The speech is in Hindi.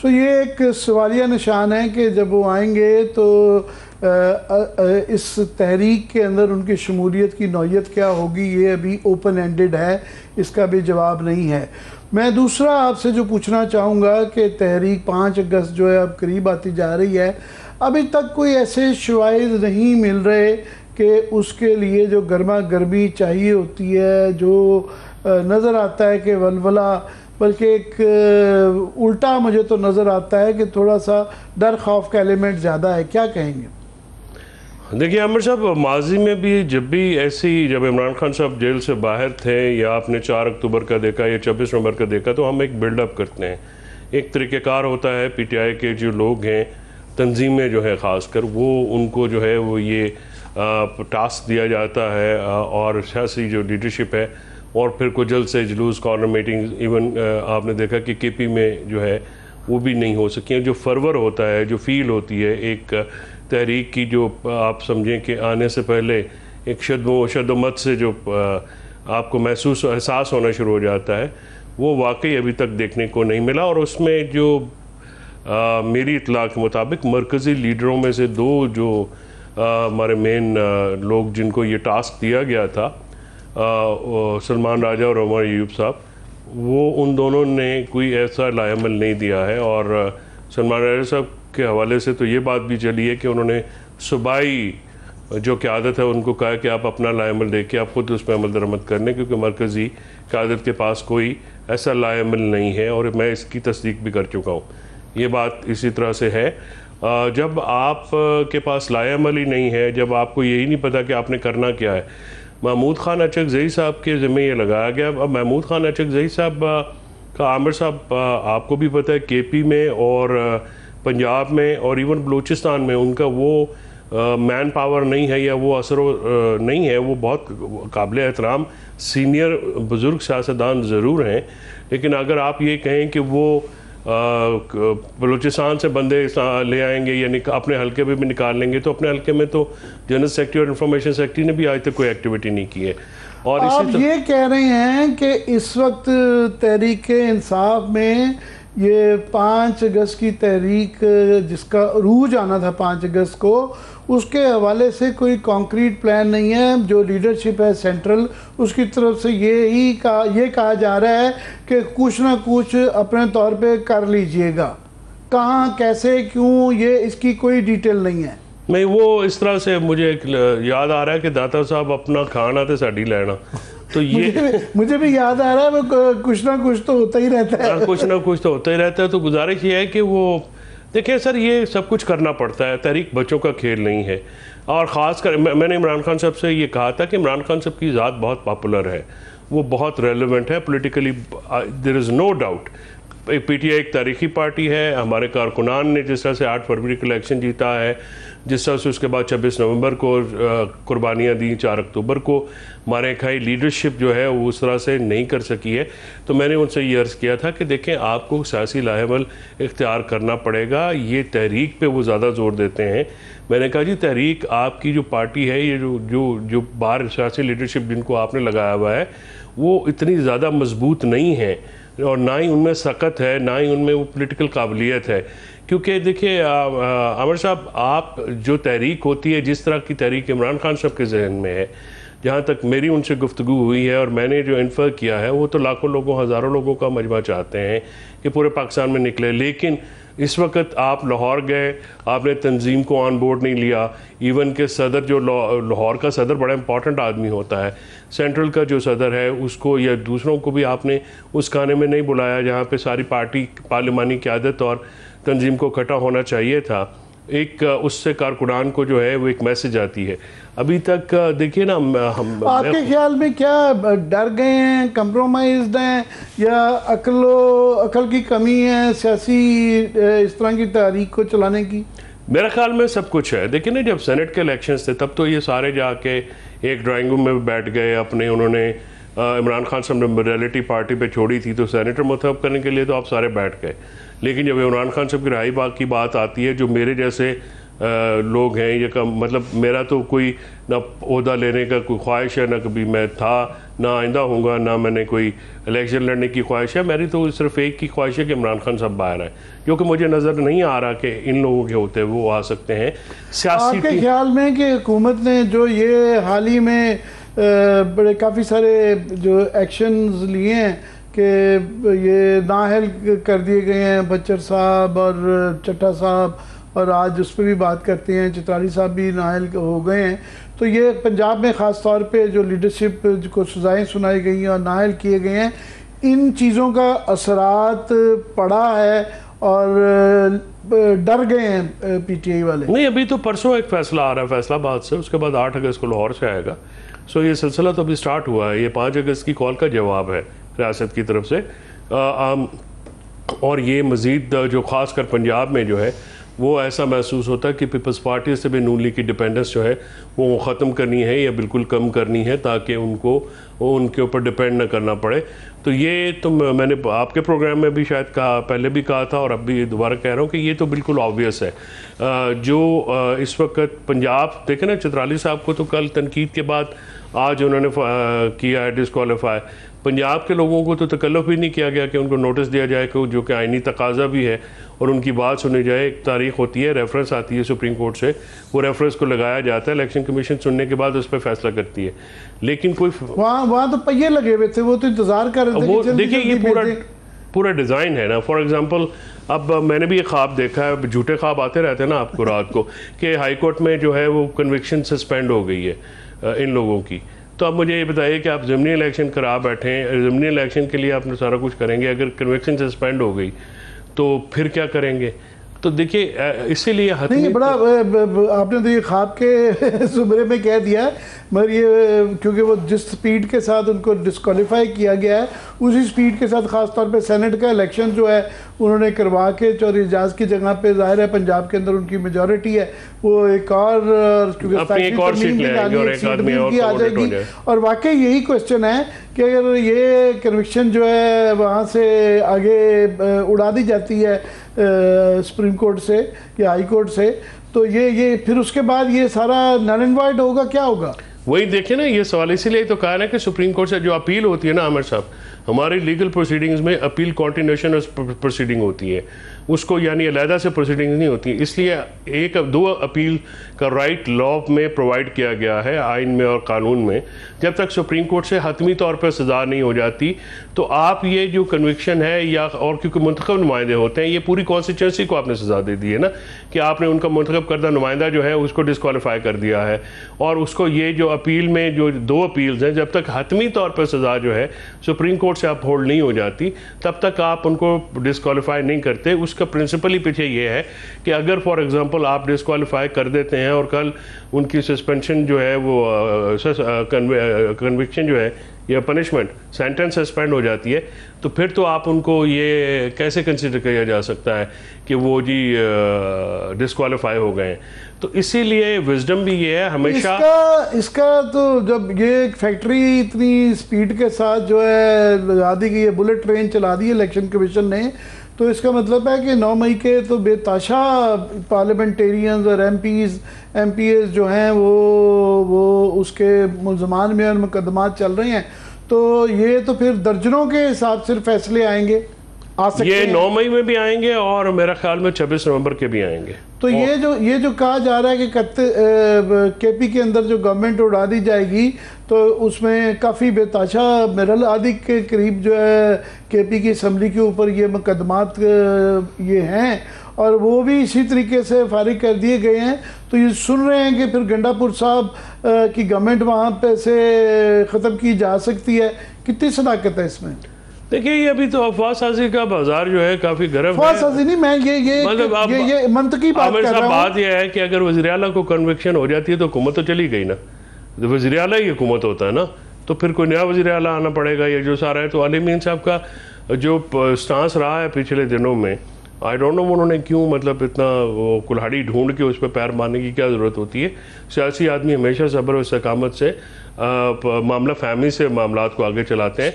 सो ये एक सवालिया निशान है कि जब वो आएंगे तो इस तहरीक के अंदर उनकी शमूलियत की नौयत क्या होगी, ये अभी ओपन एंडेड है, इसका भी जवाब नहीं है। मैं दूसरा आपसे जो पूछना चाहूँगा कि तहरीक 5 अगस्त जो है अब करीब आती जा रही है, अभी तक कोई ऐसे शवाहिद नहीं मिल रहे कि उसके लिए जो गर्मा गर्मी चाहिए होती है, जो नज़र आता है कि वलवला, बल्कि एक उल्टा मुझे तो नज़र आता है कि थोड़ा सा डर खौफ का एलिमेंट ज़्यादा है, क्या कहेंगे? देखिए आमिर साहब, माजी में भी जब इमरान खान साहब जेल से बाहर थे, या आपने 4 अक्टूबर का देखा या 26 नवंबर का देखा, तो हम एक बिल्डअप करते हैं। एक तरीक़ेकार होता है, PTI के जो लोग हैं, तंजीमें जो है ख़ासकर, वो उनको जो है वो ये टास्क दिया जाता है, और सियासी जो लीडरशिप है, और फिर कोई जल्द से जुलूस कॉर्नर मीटिंग, इवन आपने देखा कि KP में जो है वो भी नहीं हो सकी। जो फरवर होता है, जो फील होती है एक तहरीक की, जो आप समझें कि आने से पहले एक शद्दोमत से जो आपको महसूस एहसास होना शुरू हो जाता है, वो वाकई अभी तक देखने को नहीं मिला। और उसमें जो मेरी इत्तला के मुताबिक मरकज़ी लीडरों में से 2 जो हमारे मेन लोग जिनको ये टास्क दिया गया था, सलमान राजा और उमर अयूब साहब, वो उन दोनों ने कोई ऐसा लाएमल नहीं दिया है। और सलमान राजा साहब के हवाले से तो ये बात भी चली है कि उन्होंने सूबाई जो क़यादत है उनको कहा कि आप अपना लाएमल दे के आप खुद उस पर अमल दरामद करने, क्योंकि मरकज़ी क़यादत के पास कोई ऐसा लाएमल नहीं है, और मैं इसकी तस्दीक भी कर चुका हूँ। ये बात इसी तरह से है, जब आप के पास लाएमल ही नहीं है, जब आपको यही नहीं पता कि आपने करना क्या है। महमूद खान अचकज़ई साहब के ज़िम्मे ये लगाया गया। अब महमूद खान अचकज़ई साहब का आमिर साहब आपको भी पता है, KP में और पंजाब में और इवन बलूचिस्तान में उनका वो मैन पावर नहीं है, या वो असर नहीं है। वो बहुत काबिल एहतराम सीनियर बुज़ुर्ग सियासतदान ज़रूर हैं, लेकिन अगर आप ये कहें कि वो बलूचिस्तान से बंदे ले आएंगे या अपने हल्के में भी निकाल लेंगे, तो अपने हल्के में तो जनरल सेक्रेटरी और इंफॉर्मेशन सेक्रेटरी ने भी आज तक कोई एक्टिविटी नहीं की है। और आप ये कह रहे हैं कि इस वक्त तहरीक इंसाफ में ये 5 अगस्त की तहरीक जिसका रूज आना था 5 अगस्त को, उसके हवाले से कोई कॉन्क्रीट प्लान नहीं है। जो लीडरशिप है सेंट्रल, उसकी तरफ से ये कहा जा रहा है कि कुछ ना कुछ अपने तौर पे कर लीजिएगा। कहाँ, कैसे, क्यों, ये इसकी कोई डिटेल नहीं है। नहीं, वो इस तरह से मुझे याद आ रहा है कि दाता साहब अपना खाना तो साड़ी लेना, तो ये मुझे भी याद आ रहा है, वो कुछ ना कुछ तो होता ही रहता है। कुछ ना कुछ तो होता ही रहता है। तो गुजारिश ये है कि वो देखिए सर, ये सब कुछ करना पड़ता है, तहरीक बच्चों का खेल नहीं है। और ख़ास कर मैंने इमरान खान साहब से ये कहा था कि इमरान खान साहब की ज़ात बहुत पॉपुलर है, वो बहुत रेलेवेंट है politically, there is no doubt. PTI एक तारीखी पार्टी है। हमारे कारकुनान ने जिस तरह से 8 फरवरी को इलेक्शन जीता है, जिस तरह से उसके बाद 26 नवंबर को कुर्बानियाँ दी, 4 अक्टूबर को हमारे खाई लीडरशिप जो है वो उस तरह से नहीं कर सकी है। तो मैंने उनसे ये अर्ज़ किया था कि देखें, आपको सियासी लाहेमल इख्तियार करना पड़ेगा। ये तहरीक पे वो ज़्यादा ज़ोर देते हैं। मैंने कहा जी, तहरीक आपकी जो पार्टी है, ये जो बाहर सियासी लीडरशिप जिनको आपने लगाया हुआ है, वो इतनी ज़्यादा मजबूत नहीं है, और ना ही उनमें सकत है, ना ही उनमें वो पॉलिटिकल काबिलियत है। क्योंकि देखिए आमिर साहब, आप जो तहरीक होती है, जिस तरह की तहरीक इमरान खान साहब के जहन में है, जहाँ तक मेरी उनसे गुफ्तगू हुई है और मैंने जो इन्फर किया है, वो तो लाखों लोगों, हज़ारों लोगों का मजमा चाहते हैं कि पूरे पाकिस्तान में निकले। लेकिन इस वक्त आप लाहौर गए, आपने तंजीम को ऑन बोर्ड नहीं लिया। इवन के सदर, जो लाहौर का सदर बड़ा इंपॉर्टेंट आदमी होता है, सेंट्रल का जो सदर है उसको या दूसरों को भी आपने उस खाने में नहीं बुलाया जहाँ पे सारी पार्टी, पार्लिमानी क़यादत और तंजीम को इकट्ठा होना चाहिए था। एक उससे कारकुनान को जो है वो एक मैसेज आती है। अभी तक देखिए ना, हम आपके ख्याल में क्या डर गए हैं, कंप्रोमाइज्ड हैं, या अकल की कमी है सियासी इस तरह की तहरीक को चलाने की? मेरा ख्याल में सब कुछ है। देखिए ना, जब सेनेट के इलेक्शंस थे तब तो ये सारे जाके एक ड्राइंग रूम में बैठ गए अपने, उन्होंने इमरान खान साहब ने रियलिटी पार्टी पे छोड़ी थी तो सेनेटर मुंतखब करने के लिए तो आप सारे बैठ गए। लेकिन जब इमरान खान साहब की रहाई बाग की बात आती है, जो मेरे जैसे लोग हैं ये कम, मतलब मेरा तो कोई ना ओहदा लेने का कोई ख्वाहिश है, ना कभी मैं था, ना आइंदा होऊंगा, ना मैंने कोई इलेक्शन लड़ने की ख्वाहिश है। मेरी तो सिर्फ एक की ख्वाहिश है कि इमरान खान साहब बाहर आए, जो कि मुझे नज़र नहीं आ रहा कि इन लोगों के होते वो आ सकते हैं। सियासी आपके ख्याल में कि हुकूमत ने जो ये हाल ही में बड़े काफ़ी सारे जो एक्शंस लिए हैं कि ये नाअहल कर दिए गए हैं बच्चर साहब और चट्टा साहब, और आज उस पर भी बात करते हैं, चित्राली साहब भी नाअहल हो गए हैं, तो ये पंजाब में ख़ास तौर पे जो लीडरशिप को सज़ाएँ सुनाई गई हैं और नाअहल किए गए हैं, इन चीज़ों का असरात पड़ा है और डर गए हैं पीटीआई वाले? नहीं, अभी तो परसों एक फ़ैसला आ रहा है फैसलाबाद से, उसके बाद 8 अगस्त को लाहौर से आएगा। सो ये सिलसिला तो अभी स्टार्ट हुआ है। ये 5 अगस्त की कॉल का जवाब है रियासत की तरफ से। और ये मज़ीद जो ख़ासकर पंजाब में जो है वो ऐसा महसूस होता है कि पीपल्स पार्टी से भी नून लीग की डिपेंडेंस जो है वो ख़त्म करनी है या बिल्कुल कम करनी है, ताकि उनको उनके ऊपर डिपेंड ना करना पड़े। तो ये तो मैंने आपके प्रोग्राम में भी शायद कहा, पहले भी कहा था और अब भी दोबारा कह रहा हूँ कि ये तो बिल्कुल ऑब्वियस है। जो इस वक्त पंजाब देखें ना, चित्राली साहब को तो कल तनकीद के बाद आज उन्होंने किया है डिस्क्वालीफाई। पंजाब के लोगों को तो तकल्लुफ़ भी नहीं किया गया कि उनको नोटिस दिया जाए, कि जो कि आइनी तकाजा भी है, और उनकी बात सुनी जाए। एक तारीख होती है, रेफरेंस आती है सुप्रीम कोर्ट से, वो रेफरेंस को लगाया जाता है, इलेक्शन कमीशन सुनने के बाद उस पर फैसला करती है। लेकिन कोई वहाँ तो पहिए लगे हुए थे, वो तो इंतजार कर रहे थे। वो देखिए ये पूरा डिज़ाइन है ना। फॉर एग्जांपल अब मैंने भी ये ख्वाब देखा है, झूठे ख्वाब आते रहते हैं ना आपको रात को, कि हाई कोर्ट में जो है वो कन्विक्शन सस्पेंड हो गई है इन लोगों की। तो अब मुझे ये बताइए कि आप ज़मीनी इलेक्शन करा बैठे हैं, ज़मीनी इलेक्शन के लिए आपने सारा कुछ करेंगे, अगर कन्विक्शन सस्पेंड हो गई तो फिर क्या करेंगे? तो देखिए इसीलिए नहीं, बड़ा आपने तो ये ख्वाब के जुमरे में कह दिया, मगर ये क्योंकि वो जिस स्पीड के साथ उनको डिस्क्वालीफाई किया गया है, उसी स्पीड के साथ ख़ास तौर पे सेनेट का इलेक्शन जो है उन्होंने करवा के चौधरी एजाज की जगह पे, जाहिर है पंजाब के अंदर उनकी मेजॉरिटी है, वो एक और क्योंकि आ जाएगी। और वाकई यही क्वेश्चन है कि अगर ये कन्विक्शन जो है वहाँ से आगे उड़ा दी जाती है सुप्रीम कोर्ट से या हाई कोर्ट से, तो ये फिर उसके बाद ये सारा नल एंड वाइड होगा, क्या होगा? वही देखिए ना, ये सवाल इसीलिए तो कहा ना कि सुप्रीम कोर्ट से जो अपील होती है ना आमिर साहब, हमारी लीगल प्रोसीडिंग्स में अपील कॉन्टिन्यूशन प्रोसीडिंग होती है, उसको यानी अलहदा से प्रोसीडिंग्स नहीं होती। इसलिए 2 अपील का राइट लॉ में प्रोवाइड किया गया है, आइन में और कानून में। जब तक सुप्रीम कोर्ट से हतमी तौर पर सज़ा नहीं हो जाती, तो आप ये जो कन्विक्शन है या और क्योंकि मुंतखब नुमाइंदे होते हैं, ये पूरी कॉन्स्टिट्यूंसी को आपने सज़ा दे दी है ना, कि आपने उनका मुंतखब करदा नुमाइंदा जो है उसको डिस्क्वालीफाई कर दिया है। और उसको ये जो अपील में जो 2 अपील्स हैं, जब तक हतमी तौर पर सज़ा जो है सुप्रीम कोर्ट से आप होल्ड नहीं हो जाती, तब तक आप उनको डिस्क्वालीफाई नहीं करते। उसका प्रिंसिपल ही पीछे ये है कि अगर फॉर एग्जांपल आप डिस्क्वालीफाई कर देते हैं और कल उनकी सस्पेंशन जो है वो कन्विक्शन जो है या पनिशमेंट सेंटेंस सस्पेंड हो जाती है, तो फिर तो आप उनको ये कैसे कंसिडर किया जा सकता है कि वो जी डिस्क्वालीफाई हो गए हैं। तो इसीलिए विजडम भी ये है हमेशा इसका तो जब ये फैक्ट्री इतनी स्पीड के साथ जो है लगा दी गई है, बुलेट ट्रेन चला दी है इलेक्शन कमीशन ने, तो इसका मतलब है कि 9 मई के तो बेताशा पार्लियामेंटेरियंस और एमपीएस जो हैं वो उसके मुलजमान में और मुकदमात चल रहे हैं। तो ये तो फिर दर्जनों के हिसाब से फैसले आएंगे, आ सकते ये हैं। 9 मई में भी आएंगे और मेरा ख्याल में 26 नवंबर के भी आएंगे। तो ये जो कहा जा रहा है कि केपी के अंदर जो गवर्नमेंट उड़ा दी जाएगी, तो उसमें काफ़ी बेताशा मेरल आदि के करीब जो है केपी की असम्बली के ऊपर ये मुकदमात ये हैं, और वो भी इसी तरीके से फारिग कर दिए गए हैं। तो ये सुन रहे हैं कि फिर गंडापुर साहब की गवर्नमेंट वहाँ पे से ख़त्म की जा सकती है। कितनी सदाकत है इसमें? देखिए ये अभी तो अफवाह साजी का बाजार जो है काफी गर्म है। अफवाह साजी नहीं, मैं ये मंतकी बात कर रहा हूं। बात यह है कि अगर वज़ीर आला को कन्विक्शन हो जाती है तो हुकूमत तो चली गई ना, तो वज़ीर आला ही हुकूमत होता है ना, तो फिर कोई नया वज़ीर आला आना पड़ेगा। ये जो सारा है तो अली मीन साहब का जो स्टांस रहा है पिछले दिनों में, आई डोंट नो उन्होंने क्यों मतलब इतना कुल्हाड़ी ढूंढ के उस पर पैर मारने की क्या ज़रूरत होती है। सियासी आदमी हमेशा सब्र और इस्तकामत से मामला फहमी से मामलात को आगे चलाते हैं।